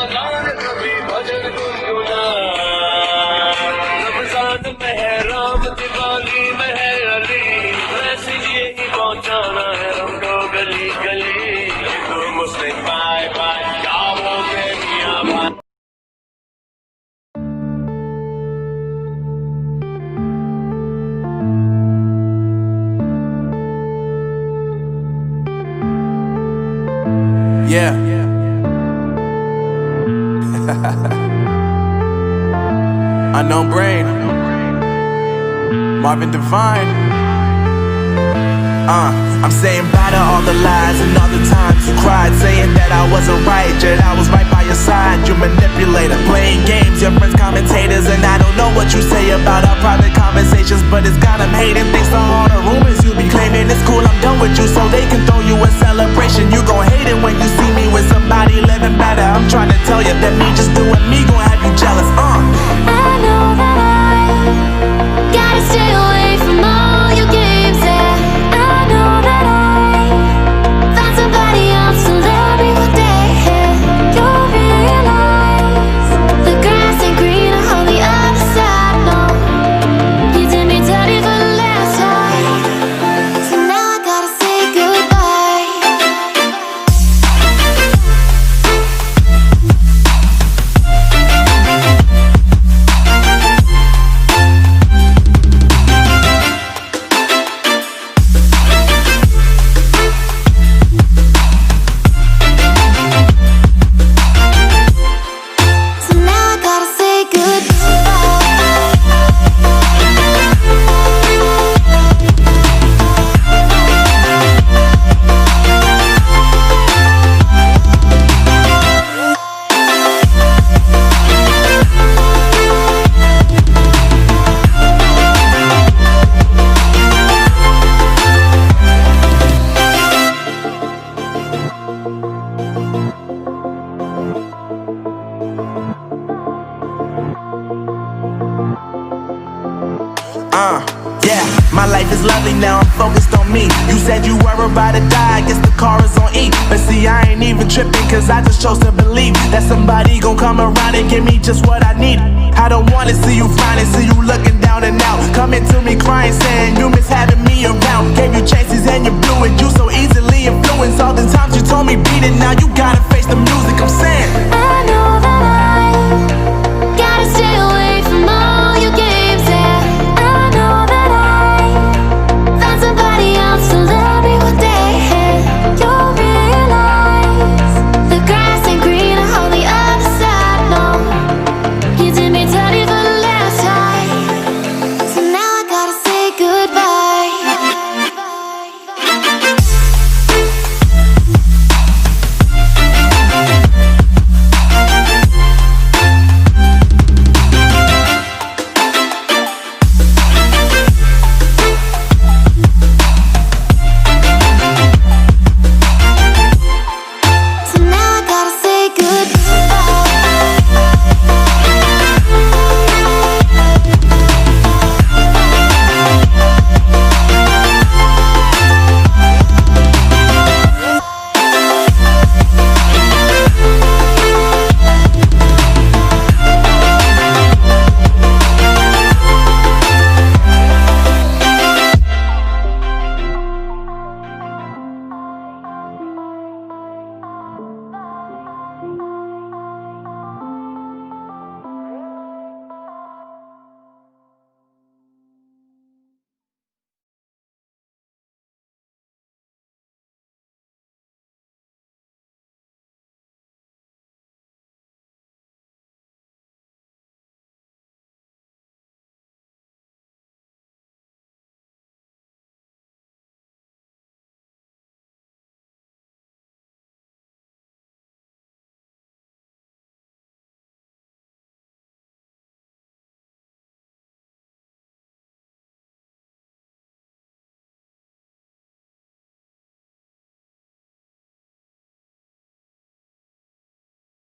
रमजान कभी भजन गुनगुना रमजान में है राम दिवाली में है अली वैसे यही पहुंचाना है हमको गली गली तो मुस्लिम भाई भाई क्या बोलते मियां भाई Yeah. Unknown Brain, Marvin Divine. I'm saying bye to all the lies and all the times you cried, saying that I wasn't right, yet I was right by your side. You manipulator, playing games, your friends commentators, and I don't know what you say about our private conversations, but it's got them hating. Thanks to all the rumors you be claiming. It's cool, I'm done with you, so they can throw you a celebration. You gon' hate it when you see me with somebody living better. I'm trying to tell you that me just doing me gon' have you jealous. I know that I gotta stay away from all your games, yeah. I know that I found somebody else to love me one day, yeah. You'll realize the grass ain't greener on the other side, no. You did me dirty for the last time, so now I gotta say goodbye. So now I gotta say Yeah, my life is lovely now, I'm focused on me. You said you were about to die, I guess the car is on E. But see, I ain't even tripping, cause I just chose to believe that somebody gon' come around and give me just what I need. I don't wanna see you frowning, see you looking down and out, coming to me crying, saying you miss having me around. Gave you chances and you blew it, you so easily influenced. All the times you told me beat it, now you gotta face the music.